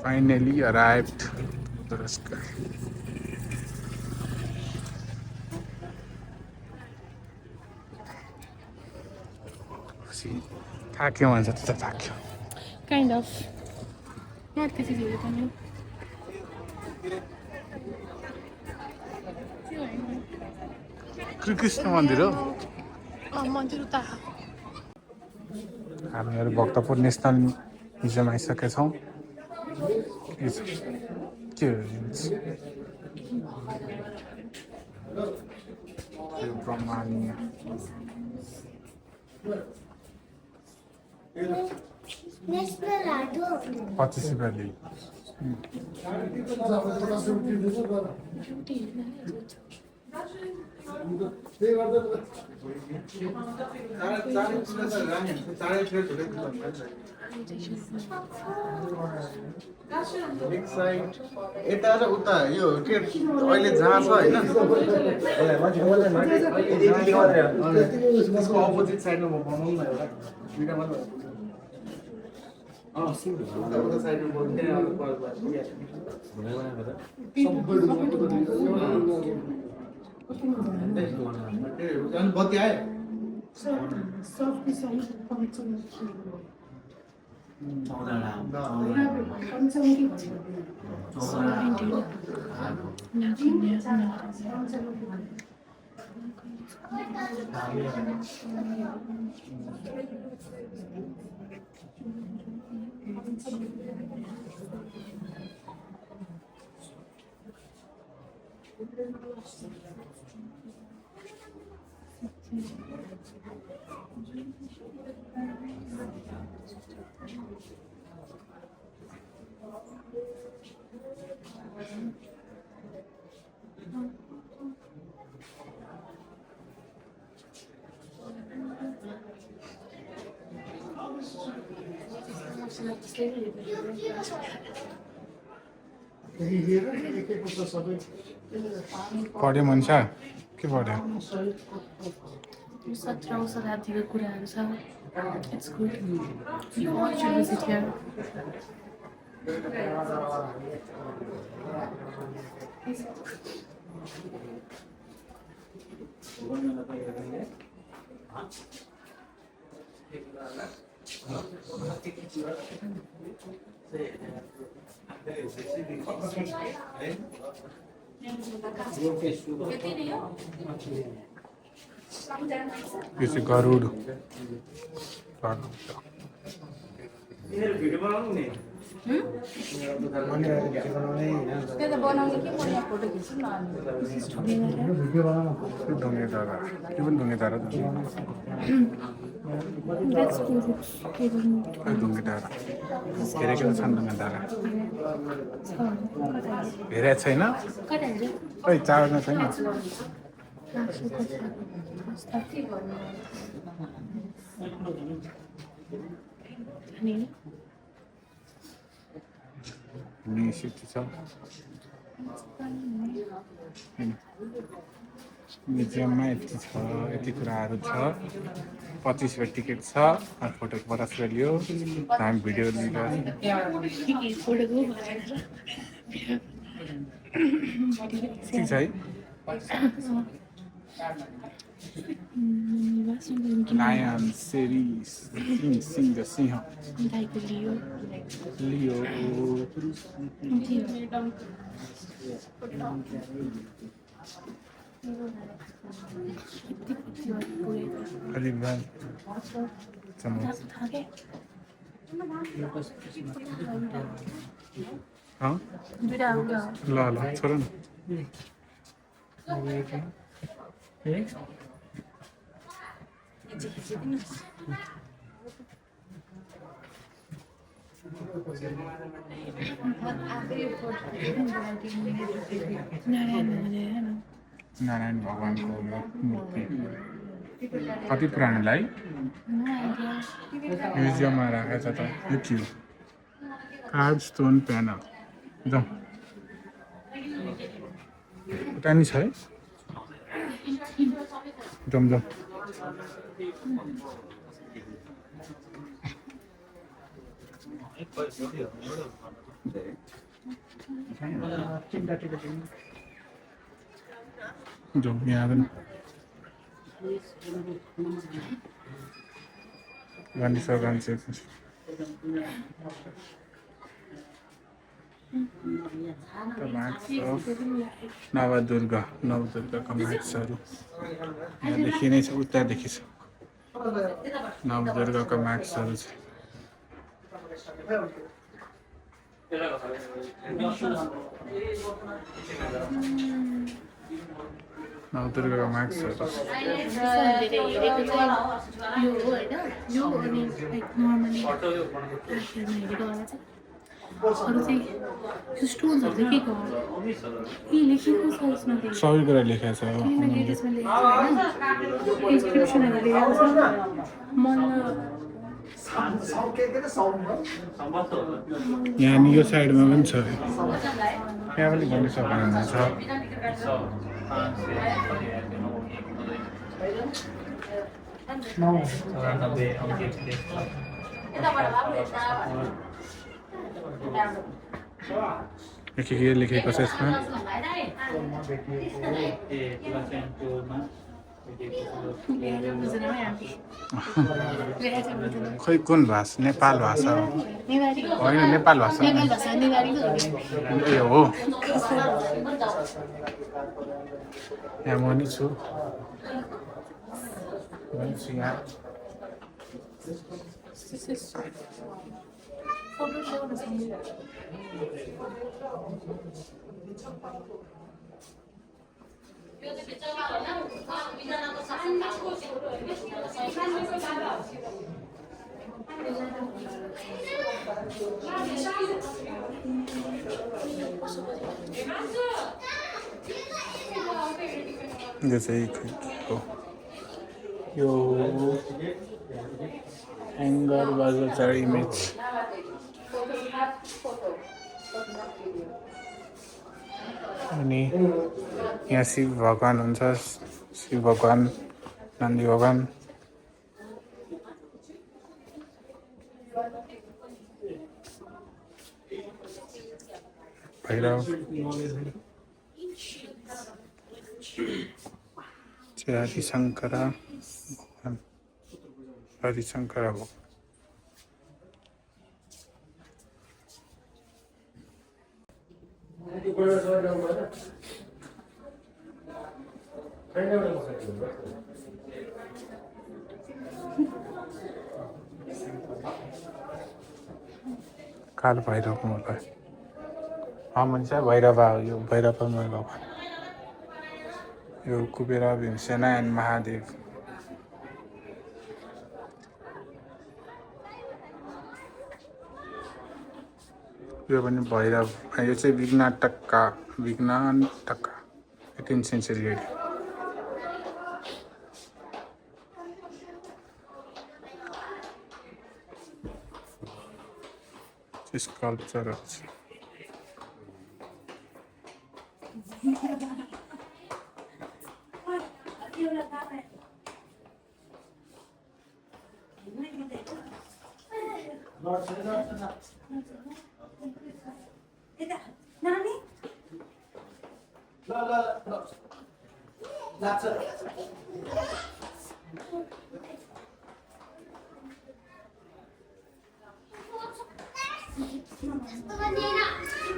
Finally arrived Duraskar. See, थाक्यो भन्छ त थाक्यो. Kind of. Not this is it. Krishna मन्दिर हो. मन्दिर उता. हामीहरू भक्तपुर नेसनल म्युजियम आइसकेका छौँ. के यो ब्रह्माण्य 25 रुपियाँ. यता र उता यो के अहिले जहाँ छ हैन त्यसको अपोजिट साइडमा म बनाउँ न एउटा दुईटा मात्र उता साइडमा बनाउँ बत्ती आयो पढ्यो मनिषा के पढ्यो 17औं शताब्दीको कुराहरू छ. It's good. You all should visit here. यो चाहिँ गरुड. ढुङ्गेधारा के पनि ढुङ्गेधारा That's good. ढुङ्गेधारा हेरेको छन् ढुङ्गेधारा हेरेको छैन खै चाडमा छैन युनिभर्सिटी छ म्युजियममा यति छ यति कुराहरू छ 25 रुपियाँ टिकट छ फोटोको 50 रुपियाँ लियो हामी भिडियो ठिक छ है लायन सेरिस सिंह लियो अलिभान चम्मच ल छोड न नारायण भगवानको मूर्ति कति पुरानोलाई म्युजियममा राखेको छ त यो के हो कार्ड स्टोन प्यानल जाउँ उता नि छ है जाउँ जो यहाँ पनि गान्धी नवदुर्गा नवदुर्गाका म्याक्सहरू यहाँदेखि नै छ उतादेखि छ नवदुर्गाका म्याक्सहरू छ नवदुर्गाका म्याक्सहरू सबै कुरा लेखेको छ यहाँ नि यो साइडमा पनि छ यहाँ पनि भन्नु सक्नुहुन्छ के लेखेको छ यसमा खै कुन भाषा नेपाल भाषा हो होइन नेपाल भाषा ए हो यहाँ म नि छु यहाँ यो चाहिँ हो यो एङ्गर बाजार इमेज अनि यहाँ शिव भगवान हुन्छ शिव भगवान नन्दी भगवान भैरव हरिशङ्कर हरिशङ्कर हो काल भैरवको मलाई भन्छ भैरवा हो यो भैरव भगवान यो कुबेर भीमसेना एन्ड महादेव यो पनि भैरव यो चाहिँ विघ्नाटकका 18th century sculpture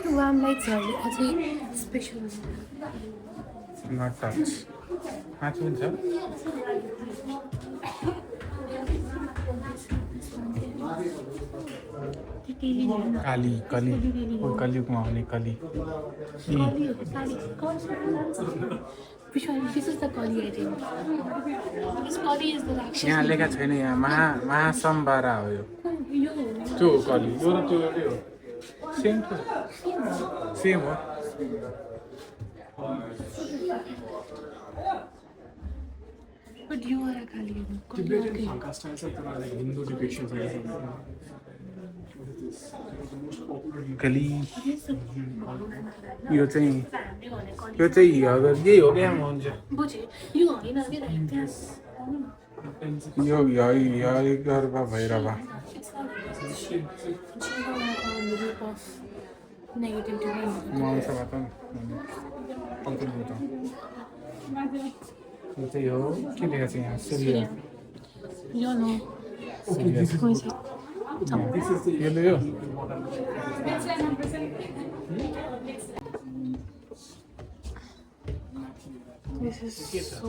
Warm lights are special. Not touch. काली कली कलियुगमा हुने कली यहाँ लेखा छैन यहाँ महासम्बारा हो यो त्यो हो कली यो र त्यो एउटै हो सेम हो But you are a Kali. Hindu depictions. कली यो चाहिँ यही हो क्या हुन्छ यो गर्भ भैरवा group of negativity. मौन सभा त कल्पना हो त यो चाहिँ हो के लेखेको छ यहाँ सूर्य You know. Surya Who is it? यो ल यो This is so.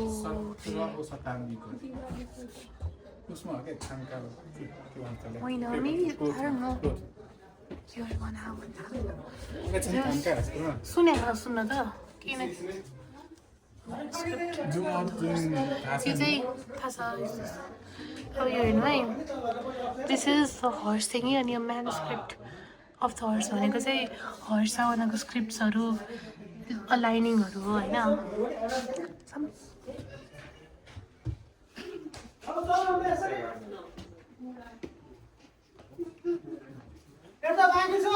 उसमा हो क्या छानका के भन्छ Wait, no, maybe I don't know. You're gonna have one. छानका सुनेको सुन्न त किन जुम आउट जुम थाहा यो चाहिँ थाहा छ अब यो हेर्नु है this is the hers thing अनि यो म्यानुस्क्रिप्ट अफ द हर्स भनेको चाहिँ हर्सवालाको स्क्रिप्ट्सहरू अलाइनिङहरू हो होइन यता आउन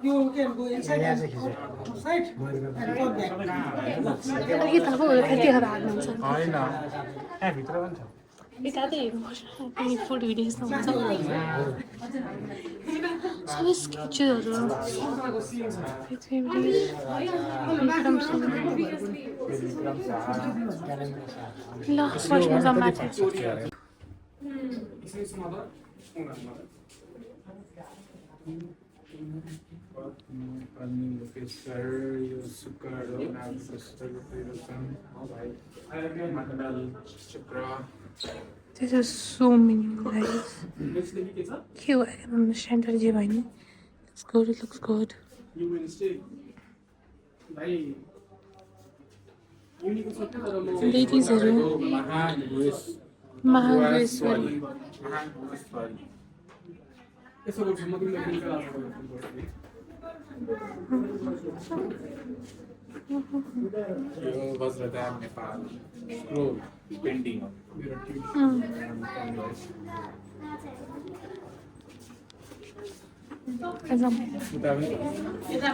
You can go inside and outside and come back. अघि त अब यतिखेर हाल्नुहुन्छ होइन यहाँ भित्र पनि छ यता त हेर्नुपर्छ अनि फुड भिडियोजमा हुन्छ सबै स्केचहरू ल बस्नु जम्मा थियो अनि लोकेश्वर यो शुक्र हो मण्डल शुक्र This is so meaningful, guys. Okay, I can understand that, Jivani. It's good, it looks good. Ladies are Mahagweswari. यो वज्रधाम नेपाल स्क्रोल पेन्डिङ हो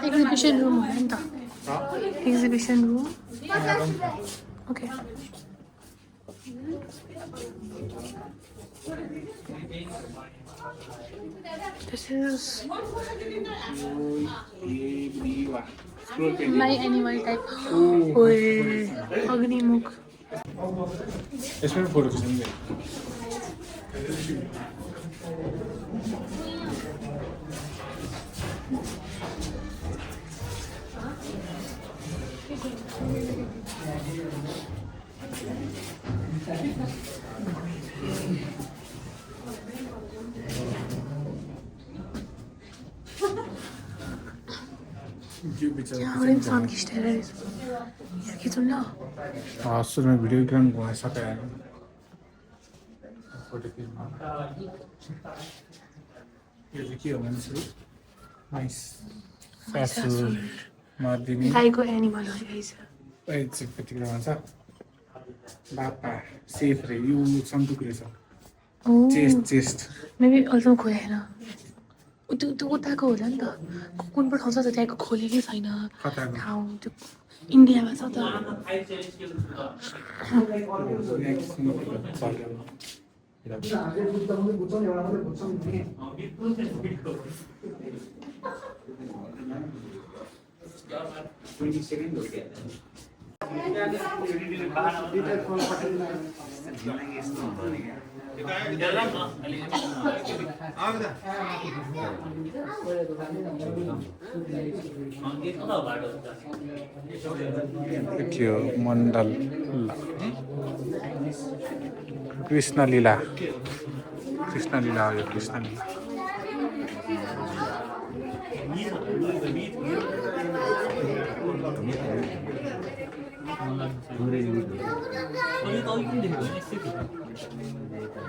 Exhibition room, exhibition room. Okay. This is my animal type. Oh, Agnimukh. यसमै photo खिच्नु और इंसान की स्टेरस यार कि तुम ना सुरुमा भिडियो ग्राम घुमाइ सकायो फोटो क्लिकमा यो चाहिँ के हो भने नाइस सासुर मर्दिनी गाईको एनिमल हो गाइस चाहिँ कतिको भन्छ बापा सेफ रे यो सन्तुक रहेछ चेस्ट चेस्ट मेबी अल्छौ खोलेन त्यो उताको होला नि त कुन पो ठाउँ छ त त्यहाँको खोलेकै छैन ठाउँ त्यो इन्डियामा छ त त्यो मण्डल कृष्णलीला कृष्णलीला हो यो कृष्णलीला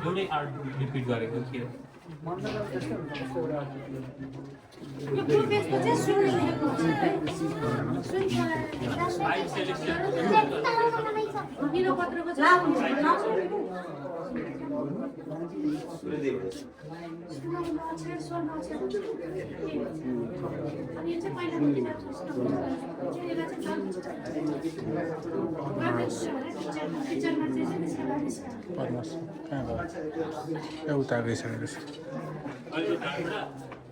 एउटै आर्ट रिपिट गरेको के मेरो पत्रको छ पर्नुहोस् कहाँ गयो उता गइसकेको छ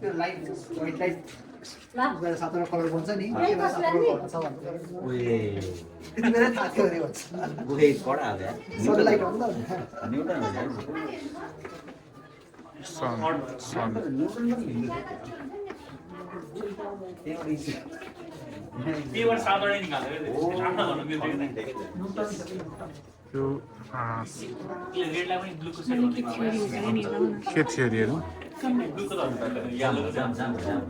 त्यो लाइट वाइट लाइट गएर सातवटा कलर बन्छ नि के भएर सातवटा कलर छ भन्छ ओए त्यति बेला थाहा थियो अरे भन्छ ओए कडा हो यार सनलाइट हो नि त न्युटन हो यार सन त्यहीबाट साधारण निकालेको आफ्नो भन्नु त्यो यो रेडलाई पनि ब्लूको सेट अनि के थ्योरी हुन्छ नि लाउन के थियोरीहरू ब्लूको त यालो जाम जाम जाम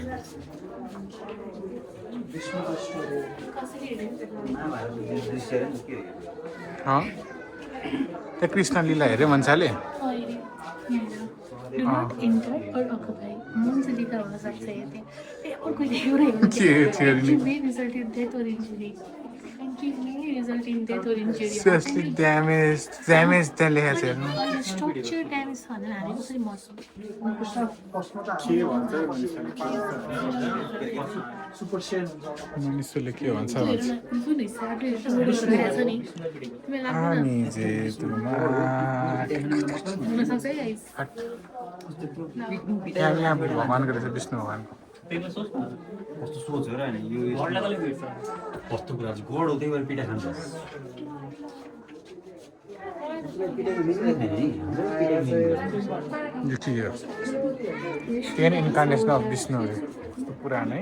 कसरी हेर्नु महाभारत दृश्य र के त्यहाँ कृष्ण लीला हेऱ्यो मान्छेले Do not enter or occupy. Months लिखा हुन सक्छ यति ए अर्को एउटै हुन्छ के theory नि? may result in death or injury. Entry may result in death or injury. Seriously damage त्यहाँ लेखेको छ हेर्नु Structure damage छ भने हामी कसरी मर्छौँ सुपर सेल हुन्छ मानिसहरूले के भन्छ त्यो हेर्न जुन हिसाबले गरिरहेको छ नि तिमीलाई लाग्दैन हामी जे तुमा हुनसक्छ है guys? यहाँ भगवानको रहेछ विष्णु भगवानको त्यसमा सोच न कस्तो सोच हो र नि यो घरलाई कसले भेट्छ कस्तो कुरा छ गोड हो त्यही भएर पिठा खान्छ यो के हो त्यही नै इन्कार्नेसन अफ विष्णु अरे कस्तो पुरानै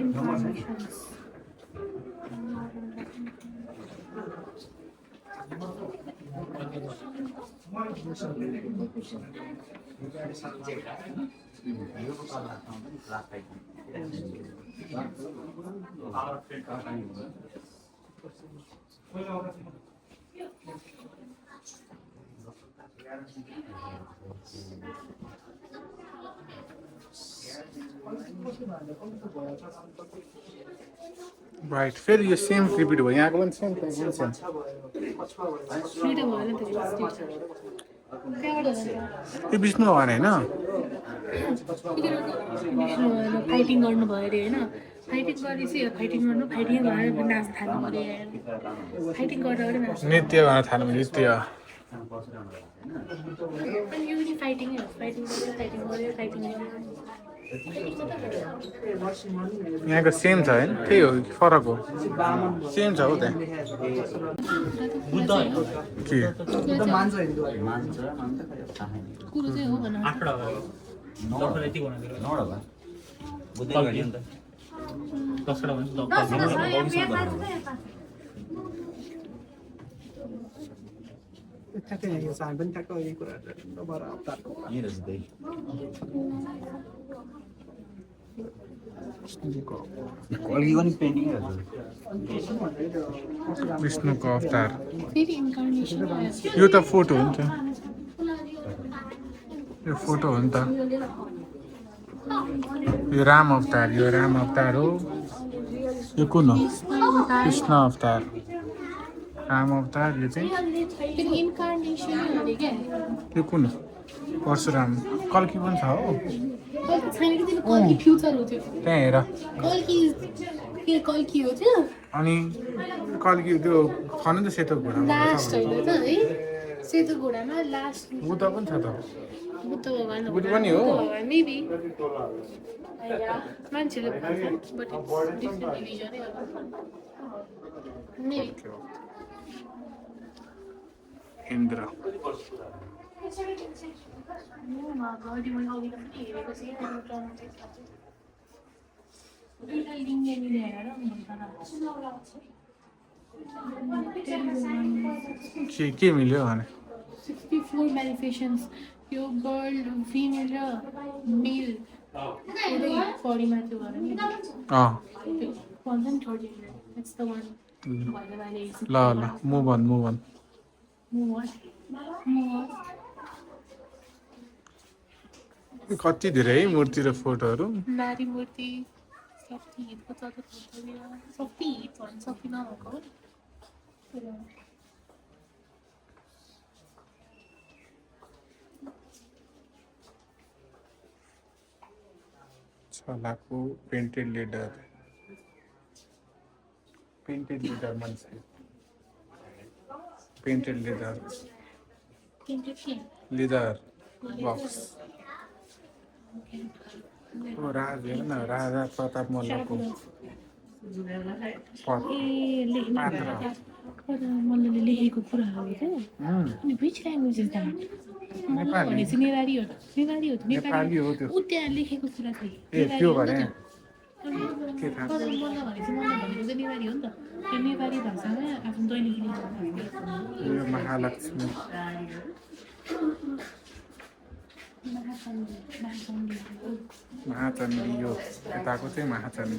राइट फेरि यो सेम रिपिट भयो यहाँको पनि सेम त्यहाँको पनि सेम दुईटा भयो नि त त्यहाँबाट होला यो विष्णु भगवान होइन फाइटिङ गर्नुभयो अरे होइन फाइटिङ गरेपछि फाइटिङ गर्नु फाइटिङ गरेर नाच्न थाल्नु पऱ्यो यार फाइटिङ गरेर अरे नाच्नु नृत्य गर्न थाल्नु नृत्य अनि यो पनि फाइटिङै हो फाइटिङ गऱ्यो यहाँको सेम छ होइन त्यही हो कि फरक हो सेम छ हो त्यहाँ बुद्ध होइन के मान्छ हिन्दूहरू मान्छ मान्छ थाहा छैन कुरो चाहिँ हो भन 8 वटा भयो 10 वटा यति बनाइदिएर नौडा भयो बुद्धै गरियो नि त 10 वटा भन्छ ठ्याक्कै यहाँ हामी पनि ठ्याक्क यही कुराहरू नभएर अवतारको यही रहेछ त्यही कल्कीको नि पेन्टिङ रहेछ विष्णुको अवतार फेरि इन्कार्नेसन यो त फोटो हो नि त यो फोटो हो नि त यो राम अवतार हो यो कुन हो कृष्ण अवतार राम अवतार यो चाहिँ फेरि इन्कार्नेसन अरे क्या यो कुन हो परशुराम कल्की पनि छ हो कल्की छैन कि त्यसले कल्की फ्युचर हो त्यो त्यहाँ हेर कल्की हो त्यो अनि कल्की त्यो छ नि त सेतो घोडामा लास्ट होइन त है सेतो घोडामा लास्ट बुद्ध पनि छ त बुद्ध भगवान बुद्ध पनि हो मेबी मान्छेले भन्छन् बट इट्स डिफ्रेन्ट रिलिजनै होला मेबी इन्द्र अगाडि मैले अघि पनि हेरेको थिएँ दुईवटा लिङ्ग मिलेर के मिल्यो भने 64 मेनिफेसन्स यो गर्ल फिमेल र मेल बडीमा त्यो भयो नि अँ त्यो भन्छ नि 30 द्याट्स द वान भनेर अहिले ल मुभ अन कति धेरै है मूर्ति र फोटोहरू नारी मूर्ति शक्ति हितको शक्ति हित भन्छ शक्ति नभएको हो छलाको पेन्टेड लेदर मान्छे पेन्टेड लेदर बक्स राज हेर्न राजा प्रताप मल्लको मल्लले लेखेको कुराहरू क्या अनि विच ल्याङ्ग्वेज इज द्याट भनेपछि नेवारी हो नेपाली हो त्यो ऊ त्यहाँ लेखेको कुरा चाहिँ ए त्यो भने के थाहा मल्ल भनेपछि मल्ल भनेको चाहिँ नेवारी हो नि त त्यो नेवारी भाषामा आफ्नो दैनिक यो महालक्ष्मी महाचण्डी यो यताको चाहिँ महाचण्डी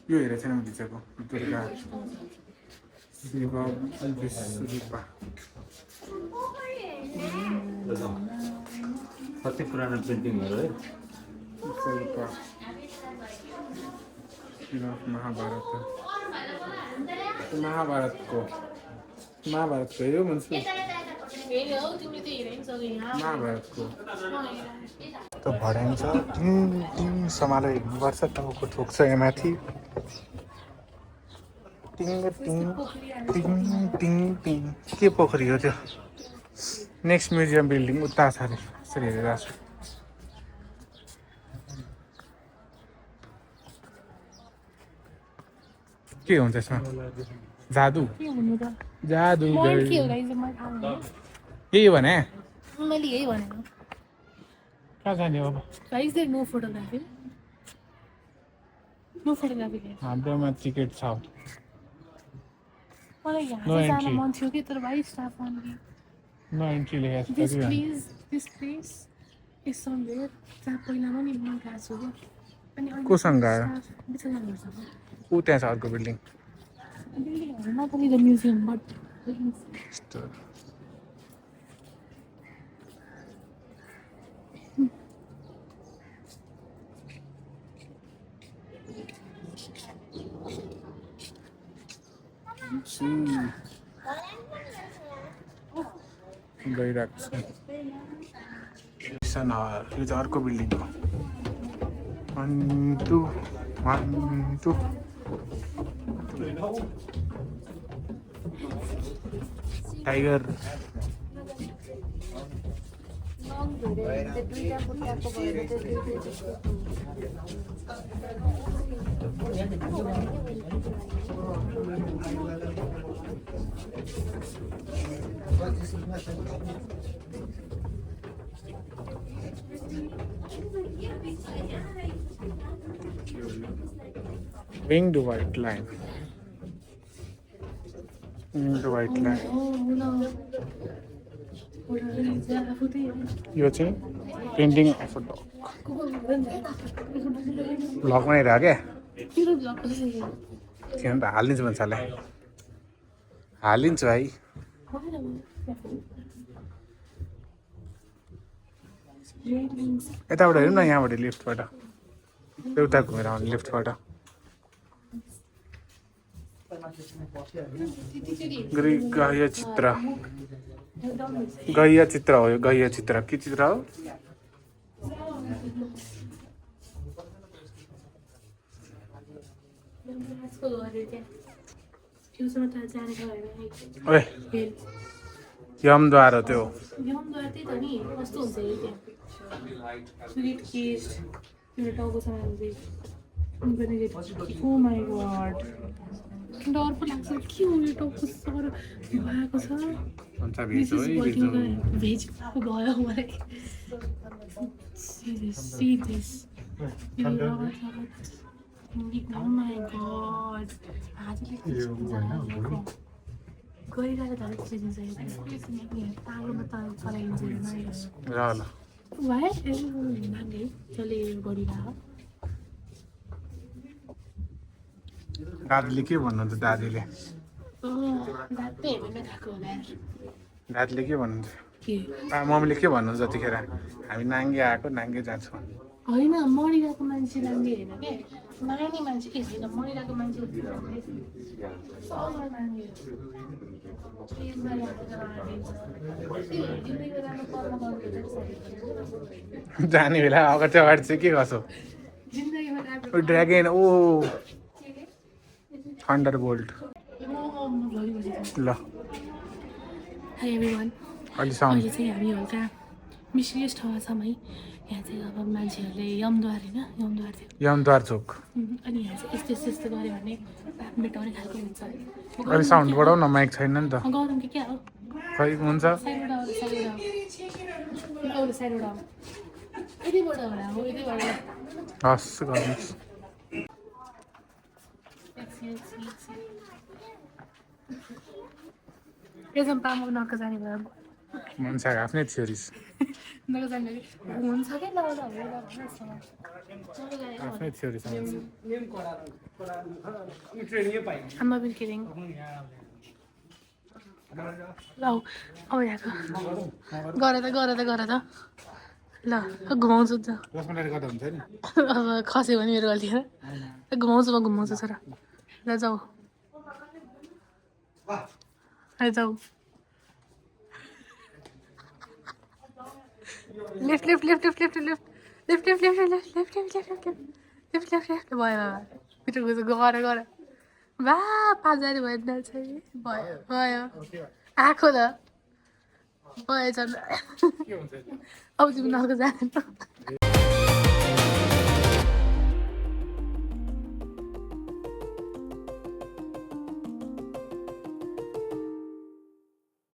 यो हेरेको छैन भित्रको दुर्गा शिव विश्वरूपा कति पुरानो पेन्टिङहरू है विश्वरूपा महाभारतको हेऱ्यो मान्छे महाभारतको त भड्याइन्छ टिङ सम्हालेर हिँड्नुपर्छ टाउको ठोक्छ यहाँ माथि टिङ टिङ टिङ टिङ टिङ के पोखरी हो त्यो नेक्स्ट म्युजियम बिल्डिङ उता छ अरे यसरी हेरिरहेको छु के हुन्छ यसमा जादु जादु यही भने मैले यही भनेको कहाँ जाने अब गाइस देयर नो फोटोग्राफी हाम्रोमा टिकट छ मलाई यहाँ No चाहिँ जान entry. मन थियो कि तर भाइ स्टाफ ओन्ली नो एन्ट्री लेखेको दिस छ प्लेस इज समवेयर जहाँ पहिला पनि म गएको छु क्या अनि अहिले कोसँग गयो? staff बिचरा जानुपर्छ ऊ त्यहाँ छ अर्को बिल्डिङ बिल्डिङहरू not only the museum but गइरहेको छ यो चाहिँ अर्को बिल्डिङ हो 1 2 टाइगर winged white line यो चाहिँ painting of a dog vlog बनाइरहेको क्या थिएन त हालिदिन्छु मान्छेलाई हालिदिन्छु भाइ यताबाट हेरौँ न यहाँबाट लिफ्टबाट एउटा घुमेर आउने लिफ्टबाट गैया चित्र हो यो गैया चित्र के चित्र हो ओए यमद्वार हो त्यो Oh my god. डर पो लाग्छ के हो यो टाउको सर भएको छ भेज भयो मलाई see this oh my god गइरहेको त चिजिन्छ तालमा ताल चलाइन्छ भाइ नाङ्गे जसले गरिरहेको दाजुले के भन्नुहुन्छ दाजुले दाजुले के भन्नुहुन्छ मम्मीले के भन्नुहुन्छ जतिखेर हामी नाङ्गे आएको नाङ्गे जान्छौँ होइन मरिरहेको मान्छे लाने होइन के मार्ने मान्छे के छैन मरिरहेको मान्छे जाने बेला अगाडि अगाडि चाहिँ के गर्छौ जिन्दगीमा ड्रागन ओ थन्डर बोल्ट ल हाई एभ्रिवान अलि साउन्ड अहिले चाहिँ हामी हल्का मिस्टिरियस ठाउँमा छौँ है यहाँ चाहिँ अब मान्छेहरूले यमद्वार होइन यमद्वार थियो यमद्वार चोक अनि यहाँ चाहिँ यस्तो यस्तो गऱ्यो भने पाप मेटाउने खालको हुन्छ अरे अलि साउन्ड बढाउ न माइक छैन नि त गरौँ कि क्या हो खै हुन्छ साइडबाट यतिबाट होला हो यतिबाट हस् गर्नुहोस् एकदम पामा नर्क जाने भयो मान्छेको आफ्नै थ्योरिज नर्क जाने हुन्छ कि ल आफ्नै theories I'm not even kidding. ल अब यहाँको गर त ल घुमाउँछु त 10 मिनट गर्दा हुन्छ नि अब खस्यो भने मेरो गल्ती हो घुमाउँछु म घुमाउँछु छोरा ल जाऊ जाऊ lift lift lift lift lift lift lift lift lift lift lift lift lift lift lift lift भयो भित्र गएर गर बा 5,000 भयो चाहिँ भयो आएको त भयो झन् अब तिमी नर्क जाँदैन